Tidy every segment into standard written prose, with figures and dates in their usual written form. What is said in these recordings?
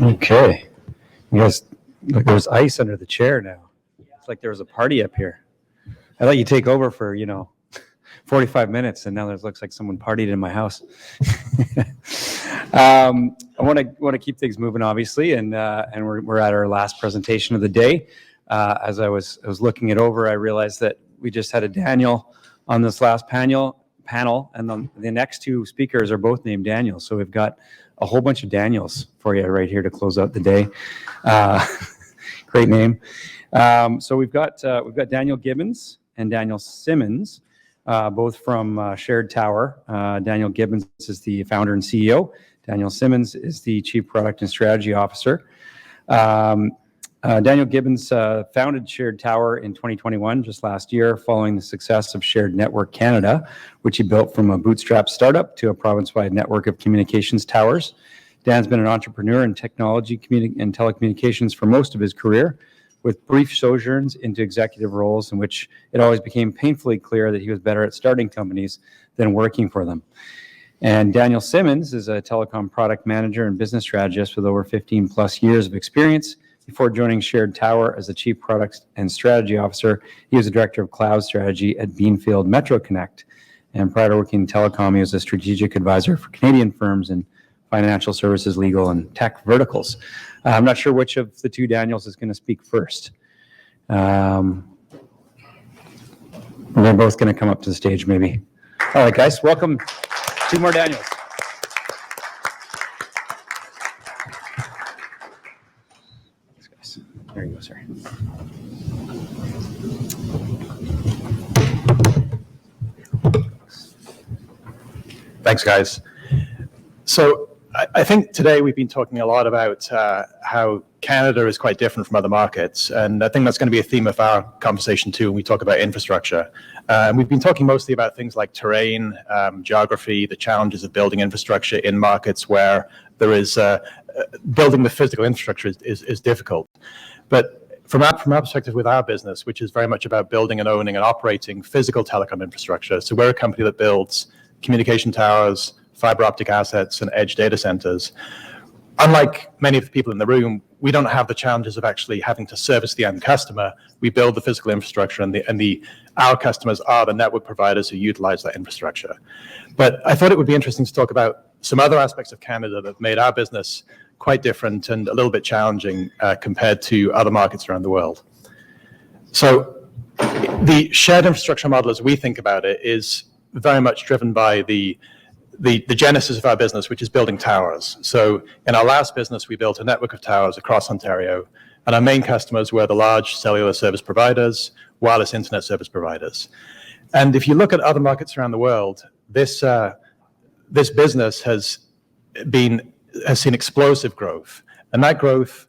Okay. You guys, look, there's ice under the chair now. It's like there was a party up here. I let you take over for, 45 minutes, and now it looks like someone partied in my house. I want to keep things moving, obviously, and we're at our last presentation of the day. As I was looking it over, I realized that we just had a Daniel on this last panel, and the next two speakers are both named Daniel. So we've got a whole bunch of Daniels for you right here to close out the day. Great name. So we've got Daniel Gibbons and Daniel Simmons, both from Shared Tower. Daniel Gibbons is the founder and CEO. Daniel Simmons is the Chief Product and Strategy Officer. Daniel Gibbons founded Shared Tower in 2021, just last year, following the success of Shared Network Canada, which he built from a bootstrapped startup to a province-wide network of communications towers. Dan's been an entrepreneur in technology and telecommunications for most of his career, with brief sojourns into executive roles in which it always became painfully clear that he was better at starting companies than working for them. And Daniel Simmons is a telecom product manager and business strategist with over 15 plus years of experience. Before joining Shared Tower as the Chief Product and Strategy Officer, he was the Director of Cloud Strategy at Beanfield Metroconnect. And prior to working in telecom, he was a strategic advisor for Canadian firms in financial services, legal, and tech verticals. I'm not sure which of the two Daniels is going to speak first. They're both going to come up to the stage, maybe. All right, guys, welcome. Two more Daniels. Thanks, guys. There you go, sir. Thanks, guys. So I think today we've been talking a lot about how Canada is quite different from other markets, and I think that's going to be a theme of our conversation too when we talk about infrastructure. And we've been talking mostly about things like terrain, geography, the challenges of building infrastructure in markets where there is building the physical infrastructure is difficult. But from our perspective with our business, which is very much about building and owning and operating physical telecom infrastructure, so we're a company that builds communication towers, fiber optic assets, and edge data centers. Unlike many of the people in the room, we don't have the challenges of actually having to service the end customer. We build the physical infrastructure, and our customers are the network providers who utilize that infrastructure. But I thought it would be interesting to talk about some other aspects of Canada that made our business quite different and a little bit challenging compared to other markets around the world. So the shared infrastructure model, as we think about it, is very much driven by the genesis of our business, which is building towers. So in our last business, we built a network of towers across Ontario, and our main customers were the large cellular service providers, wireless internet service providers. And if you look at other markets around the world, this business has seen explosive growth, and that growth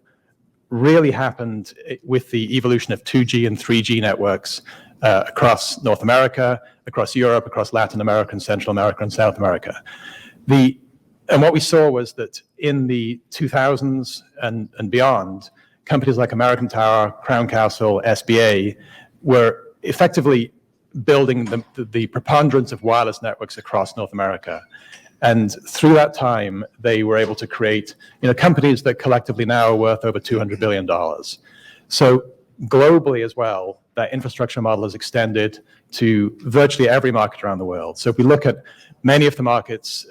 really happened with the evolution of 2G and 3G networks across North America, across Europe, across Latin America, and Central America, and South America. And what we saw was that in the 2000s and beyond, companies like American Tower, Crown Castle, SBA were effectively building the preponderance of wireless networks across North America. And through that time, they were able to create companies that collectively now are worth over $200 billion. So globally as well, that infrastructure model has extended to virtually every market around the world. So if we look at many of the markets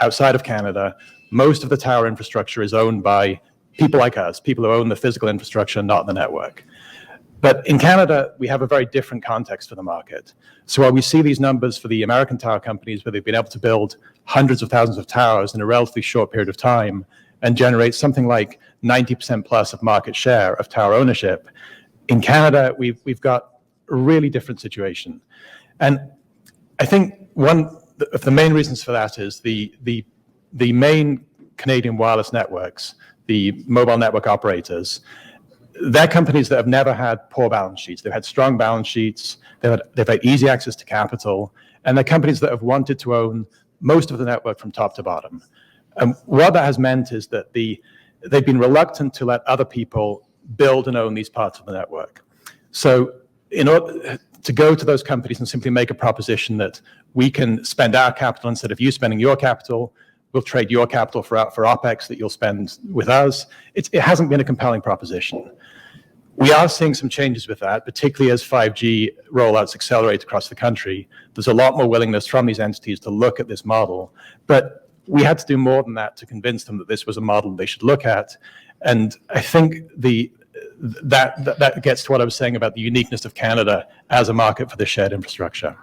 outside of Canada, most of the tower infrastructure is owned by people like us, people who own the physical infrastructure, not the network. But in Canada, we have a very different context for the market. So while we see these numbers for the American tower companies where they've been able to build hundreds of thousands of towers in a relatively short period of time and generate something like 90% plus of market share of tower ownership, in Canada, we've got a really different situation. And I think one of the main reasons for that is the main Canadian wireless networks, the mobile network operators, they're companies that have never had poor balance sheets. They've had strong balance sheets, they've had easy access to capital, and they're companies that have wanted to own most of the network from top to bottom. And what that has meant is that they've been reluctant to let other people build and own these parts of the network. So in order to go to those companies and simply make a proposition that we can spend our capital instead of you spending your capital, we'll trade your capital for OpEx that you'll spend with us. It hasn't been a compelling proposition. We are seeing some changes with that, particularly as 5G rollouts accelerate across the country. There's a lot more willingness from these entities to look at this model. But we had to do more than that to convince them that this was a model they should look at. And I think that gets to what I was saying about the uniqueness of Canada as a market for the shared infrastructure.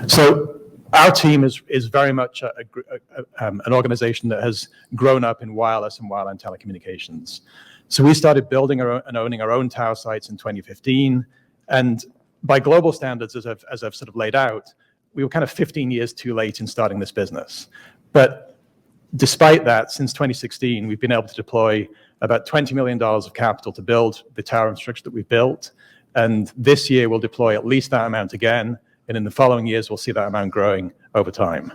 So our team is very much an organization that has grown up in wireless and wireline telecommunications. So we started building and owning our own tower sites in 2015. And by global standards, as I've sort of laid out, we were kind of 15 years too late in starting this business. But despite that, since 2016, we've been able to deploy about $20 million of capital to build the tower infrastructure that we've built. And this year, we'll deploy at least that amount again. And in the following years, we'll see that amount growing over time.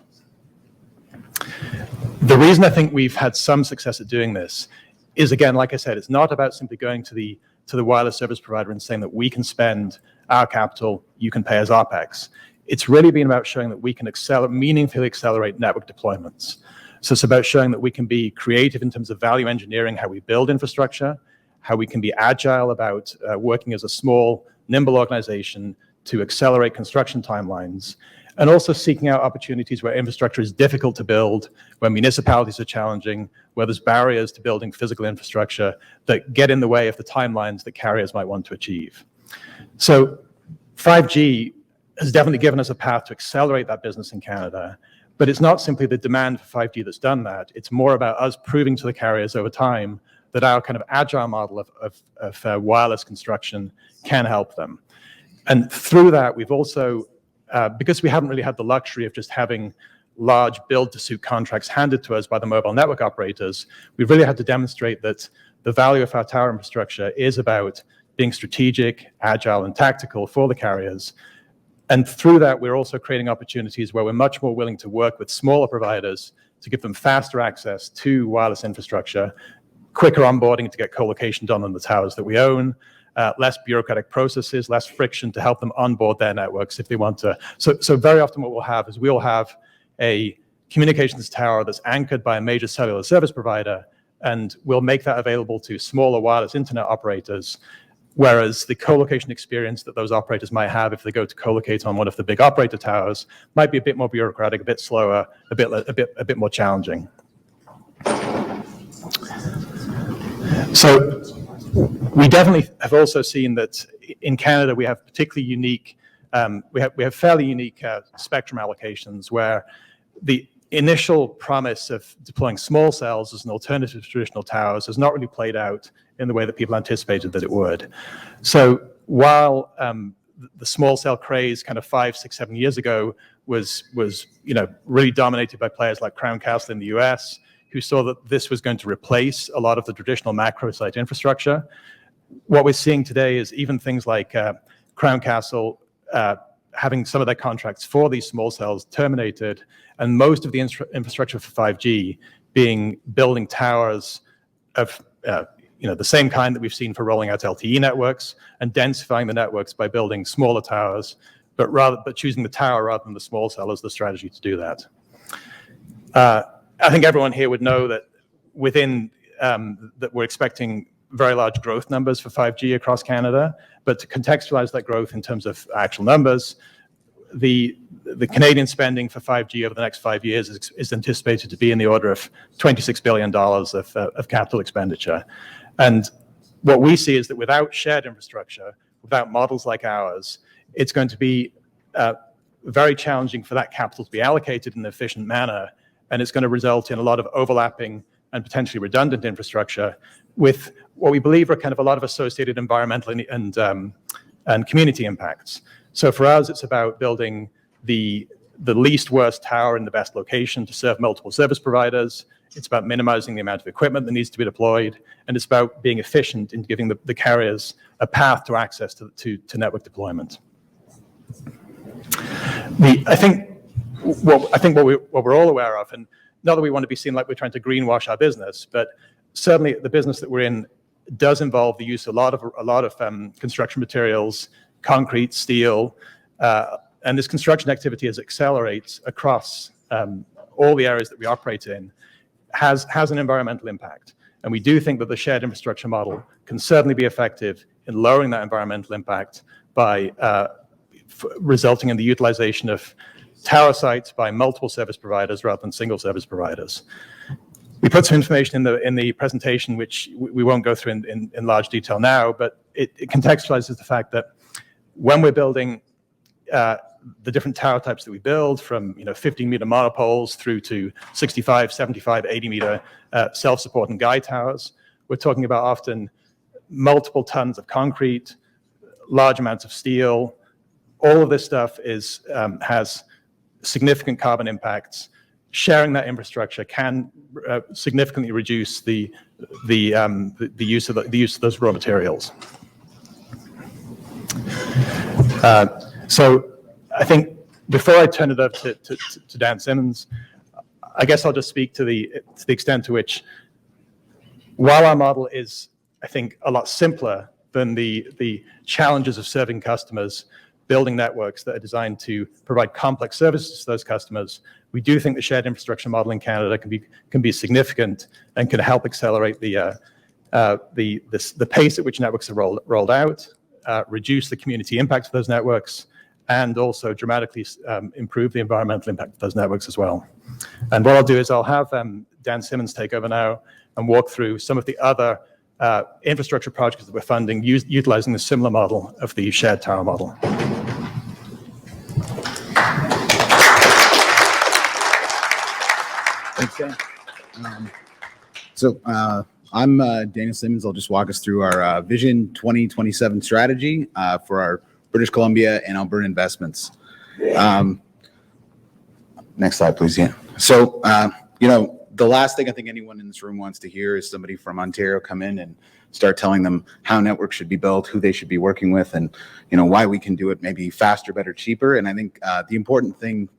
The reason I think we've had some success at doing this is, again, like I said, it's not about simply going to the wireless service provider and saying that we can spend our capital, you can pay us OpEx. It's really been about showing that we can meaningfully accelerate network deployments. So it's about showing that we can be creative in terms of value engineering, how we build infrastructure, how we can be agile about working as a small, nimble organization to accelerate construction timelines, and also seeking out opportunities where infrastructure is difficult to build, where municipalities are challenging, where there's barriers to building physical infrastructure that get in the way of the timelines that carriers might want to achieve. So 5G has definitely given us a path to accelerate that business in Canada, but it's not simply the demand for 5G that's done that. It's more about us proving to the carriers over time that our kind of agile model of wireless construction can help them. And through that, we've also, because we haven't really had the luxury of just having large build-to-suit contracts handed to us by the mobile network operators, we've really had to demonstrate that the value of our tower infrastructure is about being strategic, agile, and tactical for the carriers. And through that, we're also creating opportunities where we're much more willing to work with smaller providers to give them faster access to wireless infrastructure, quicker onboarding to get co-location done on the towers that we own, less bureaucratic processes, less friction to help them onboard their networks if they want to. So very often what we'll have is we'll have a communications tower that's anchored by a major cellular service provider, and we'll make that available to smaller wireless internet operators, whereas the co-location experience that those operators might have if they go to co-locate on one of the big operator towers might be a bit more bureaucratic, a bit slower, a bit more challenging. So we definitely have also seen that in Canada we have particularly unique, we have fairly unique spectrum allocations where the initial promise of deploying small cells as an alternative to traditional towers has not really played out in the way that people anticipated that it would. So while the small cell craze kind of 5, 6, 7 years ago was really dominated by players like Crown Castle in the US, who saw that this was going to replace a lot of the traditional macro site infrastructure. What we're seeing today is even things like Crown Castle having some of their contracts for these small cells terminated, and most of the infrastructure for 5G being building towers of the same kind that we've seen for rolling out LTE networks and densifying the networks by building smaller towers, but choosing the tower rather than the small cell as the strategy to do that. I think everyone here would know that that we're expecting very large growth numbers for 5G across Canada, but to contextualize that growth in terms of actual numbers, the Canadian spending for 5G over the next 5 years is anticipated to be in the order of $26 billion of capital expenditure. And what we see is that without shared infrastructure, without models like ours, it's going to be very challenging for that capital to be allocated in an efficient manner, and it's going to result in a lot of overlapping and potentially redundant infrastructure with what we believe are kind of a lot of associated environmental and community impacts. So for us, it's about building the least worst tower in the best location to serve multiple service providers. It's about minimizing the amount of equipment that needs to be deployed, and it's about being efficient in giving the carriers a path to access to network deployment. I think what we're all aware of, and not that we want to be seen like we're trying to greenwash our business, but certainly the business that we're in does involve the use of a lot of construction materials, concrete, steel, and this construction activity as accelerates across all the areas that we operate in has an environmental impact. And we do think that the shared infrastructure model can certainly be effective in lowering that environmental impact by resulting in the utilization of tower sites by multiple service providers rather than single service providers. We put some information in the presentation, which we won't go through in large detail now, but it contextualizes the fact that when we're building the different tower types that we build, from 15-meter monopoles through to 65, 75, 80-meter self-support and guide towers, we're talking about often multiple tons of concrete, large amounts of steel. All of this stuff has significant carbon impacts. Sharing that infrastructure can significantly reduce the use of those raw materials. So I think before I turn it over to Dan Simmons, I guess I'll just speak to the extent to which, while our model is, I think, a lot simpler than the challenges of serving customers, building networks that are designed to provide complex services to those customers, we do think the shared infrastructure model in Canada can be significant and can help accelerate the pace at which networks are rolled out, reduce the community impact of those networks, and also dramatically improve the environmental impact of those networks as well. And what I'll do is I'll have Dan Simmons take over now and walk through some of the other infrastructure projects that we're funding utilizing the similar model of the shared tower model. Thanks, Dan. I'm Daniel Simmons. I'll just walk us through our Vision 2027 strategy for our British Columbia and Alberta investments. Next slide, please. Yeah. So, the last thing I think anyone in this room wants to hear is somebody from Ontario come in and start telling them how networks should be built, who they should be working with, and why we can do it maybe faster, better, cheaper. And I think the important thing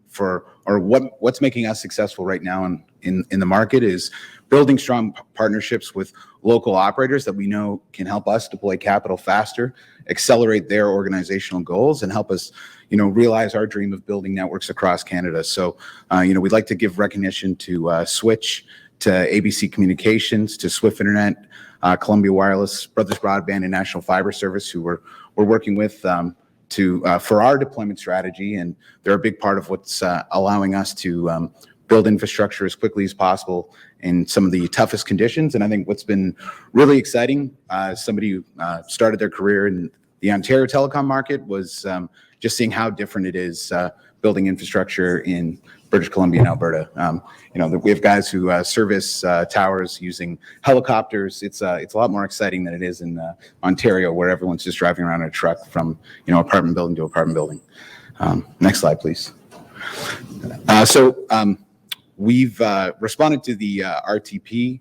what's making us successful right now in the market is building strong partnerships with local operators that we know can help us deploy capital faster, accelerate their organizational goals, and help us realize our dream of building networks across Canada. So we'd like to give recognition to Switch, to ABC Communications, to Swift Internet, Columbia Wireless, Brothers Broadband, and National Fiber Service, who we're working with for our deployment strategy, and they're a big part of what's allowing us to build infrastructure as quickly as possible in some of the toughest conditions. And I think what's been really exciting, somebody who started their career in the Ontario telecom market, was just seeing how different it is building infrastructure in British Columbia and Alberta. We have guys who service towers using helicopters. It's a lot more exciting than it is in Ontario, where everyone's just driving around in a truck from apartment building to apartment building. Next slide, please. We've responded to the RTP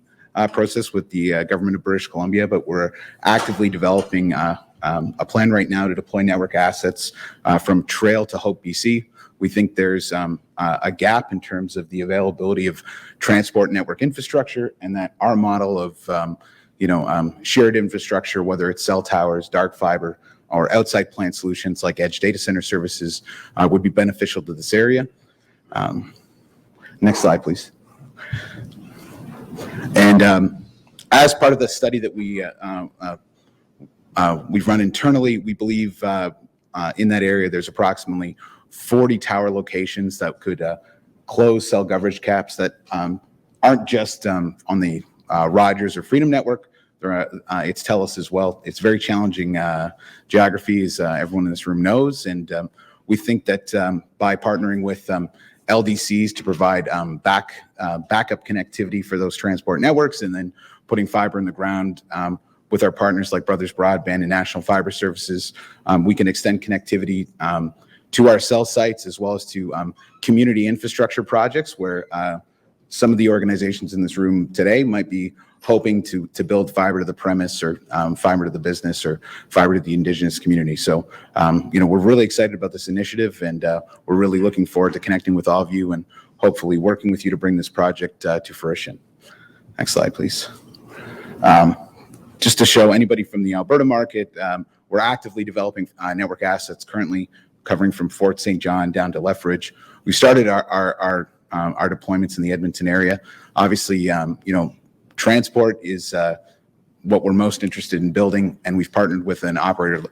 process with the government of British Columbia, but we're actively developing a plan right now to deploy network assets from Trail to Hope, BC. We think there's a gap in terms of the availability of transport network infrastructure, and that our model of shared infrastructure, whether it's cell towers, dark fiber, or outside plant solutions like edge data center services, would be beneficial to this area. Next slide, please. And as part of the study that we've run internally, we believe in that area there's approximately 40 tower locations that could close cell coverage caps that aren't just on the Rogers or Freedom network. It's TELUS as well. It's very challenging geographies, everyone in this room knows, and we think that by partnering with LDCs to provide backup connectivity for those transport networks, and then putting fiber in the ground with our partners like Brothers Broadband and National Fiber Services, we can extend connectivity to our cell sites as well as to community infrastructure projects where some of the organizations in this room today might be hoping to build fiber to the premise, or fiber to the business, or fiber to the Indigenous community. So, we're really excited about this initiative, and we're really looking forward to connecting with all of you and hopefully working with you to bring this project to fruition. Next slide, please. Just to show anybody from the Alberta market, we're actively developing network assets currently covering from Fort St. John down to Lethbridge. We started our our deployments in the Edmonton area. Obviously, transport is what we're most interested in building, and we've partnered with an operator,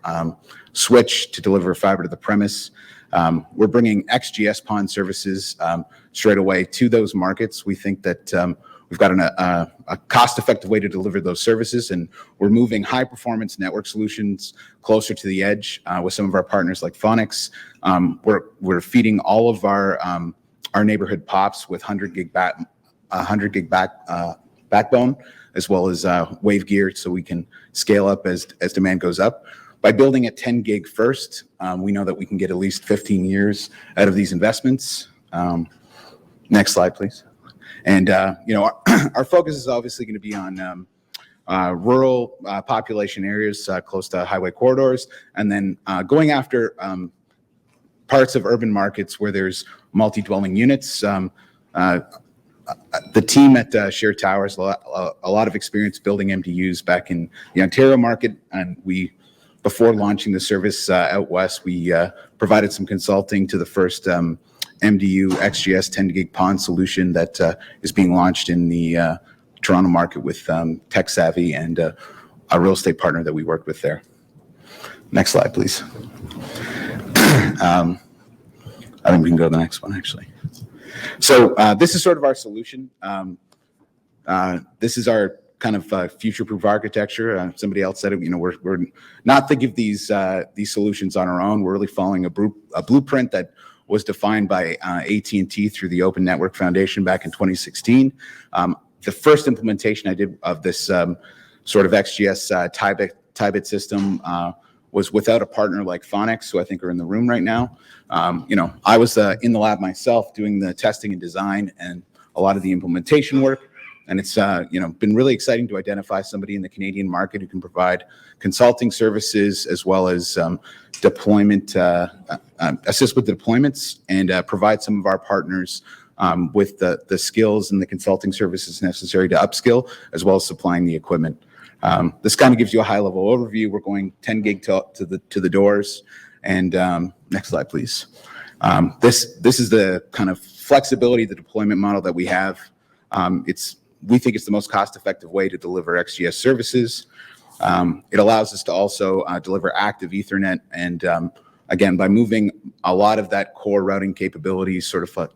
Switch, to deliver fiber to the premise. We're bringing XGS PON services straight away to those markets. We think that we've got a cost-effective way to deliver those services, and we're moving high-performance network solutions closer to the edge with some of our partners like Phonics. We're feeding all of our neighborhood POPs with 100 gig backbone, as well as wave gear, so we can scale up as demand goes up. By building at 10 gig first, we know that we can get at least 15 years out of these investments. Next slide, please. And our focus is obviously going to be on rural population areas close to highway corridors, and then going after parts of urban markets where there's multi-dwelling units. The team at Shared Towers a lot of experience building MDUs back in the Ontario market, and before launching the service out west, we provided some consulting to the first MDU XGS 10 gig PON solution that is being launched in the Toronto market with Tech Savvy and a real estate partner that we worked with there. Next slide, please. I think we can go to the next one, actually. So this is sort of our solution. This is our kind of future-proof architecture. Somebody else said it. We're not thinking of these solutions on our own. We're really following a blueprint that was defined by AT&T through the Open Network Foundation back in 2016. The first implementation I did of this sort of XGS tie-bit system was without a partner like Phonics, who I think are in the room right now. I was in the lab myself doing the testing and design and a lot of the implementation work. And it's been really exciting to identify somebody in the Canadian market who can provide consulting services as well as deployment, assist with the deployments, and provide some of our partners with the skills and the consulting services necessary to upskill, as well as supplying the equipment. This kind of gives you a high-level overview. We're going 10 gig to the doors. And next slide, please. This is the kind of flexibility, the deployment model that we have. We think it's the most cost-effective way to deliver XGS services. It allows us to also deliver active Ethernet, and again, by moving a lot of that core routing capability sort of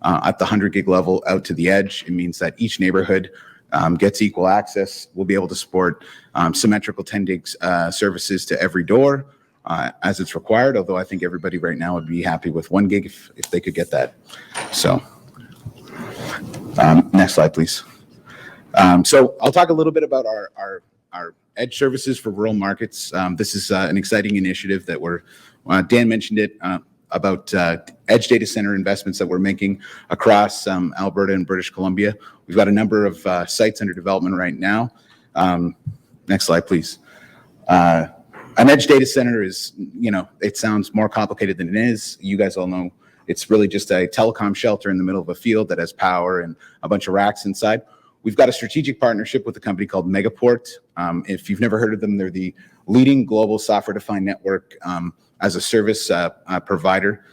at the 100 gig level out to the edge, it means that each neighborhood gets equal access. We'll be able to support symmetrical 10 gig services to every door as it's required, although I think everybody right now would be happy with 1 gig if they could get that. So next slide, please. So I'll talk a little bit about our edge services for rural markets. This is an exciting initiative that Dan mentioned it, about edge data center investments that we're making across Alberta and British Columbia. We've got a number of sites under development right now. Next slide, please. An edge data center is, it sounds more complicated than it is. You guys all know it's really just a telecom shelter in the middle of a field that has power and a bunch of racks inside. We've got a strategic partnership with a company called Megaport. If you've never heard of them, they're the leading global software-defined network as a service provider.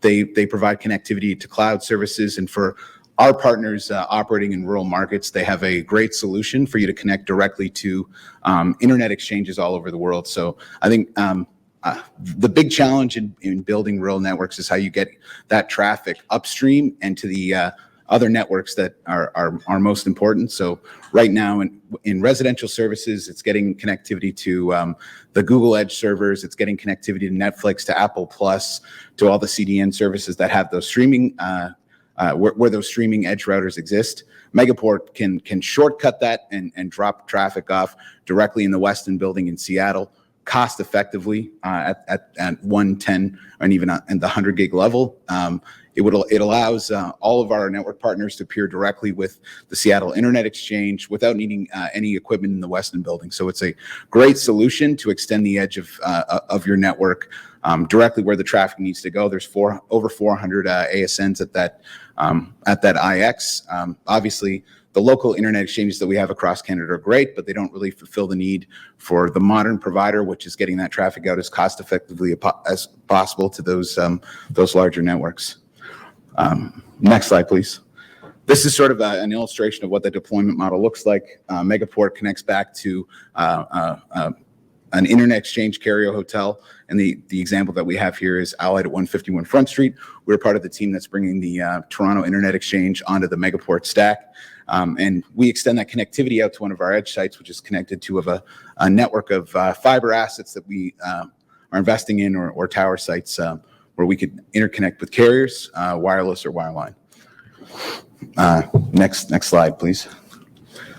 They provide connectivity to cloud services, and for our partners operating in rural markets, they have a great solution for you to connect directly to internet exchanges all over the world. So I think the big challenge in building rural networks is how you get that traffic upstream and to the other networks that are most important. So right now in residential services, it's getting connectivity to the Google Edge servers. It's getting connectivity to Netflix, to Apple Plus, to all the CDN services that have those streaming, where those streaming edge routers exist. Megaport can shortcut that and drop traffic off directly in the Weston building in Seattle, cost effectively at 110 and even at the 100 gig level. It allows all of our network partners to peer directly with the Seattle Internet Exchange without needing any equipment in the Weston building. So it's a great solution to extend the edge of your network directly where the traffic needs to go. There's over 400 ASNs at that IX. Obviously, the local internet exchanges that we have across Canada are great, but they don't really fulfill the need for the modern provider, which is getting that traffic out as cost effectively as possible to those larger networks. Next slide, please. This is sort of an illustration of what the deployment model looks like. Megaport connects back to an internet exchange carrier hotel. And the example that we have here is Allied at 151 Front Street. We're part of the team that's bringing the Toronto Internet Exchange onto the Megaport stack. And we extend that connectivity out to one of our edge sites, which is connected to a network of fiber assets that we are investing in, or tower sites where we could interconnect with carriers, wireless or wireline. Next slide, please.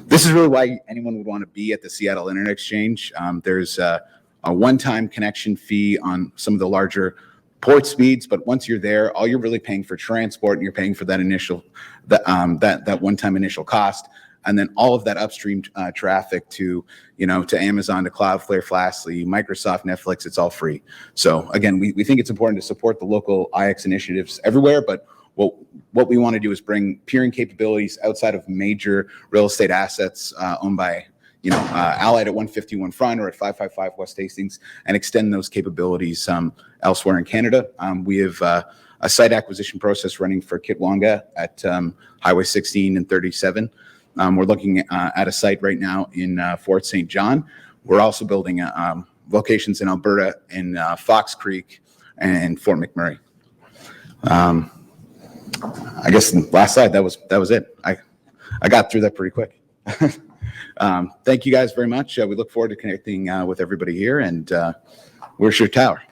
This is really why anyone would want to be at the Seattle Internet Exchange. There's a one-time connection fee on some of the larger port speeds, but once you're there, all you're really paying for transport, and you're paying for that initial, that one-time initial cost, and then all of that upstream traffic to Amazon, to Cloudflare, Fastly, Microsoft, Netflix, it's all free. So again, we think it's important to support the local IX initiatives everywhere, but what we want to do is bring peering capabilities outside of major real estate assets owned by Allied at 151 Front or at 555 West Hastings, and extend those capabilities elsewhere in Canada. We have a site acquisition process running for Kitwanga at Highway 16 and 37. We're looking at a site right now in Fort St. John. We're also building locations in Alberta, in Fox Creek and Fort McMurray. I guess the last slide, that was it. I got through that pretty quick. Thank you guys very much. We look forward to connecting with everybody here, and where's your tower?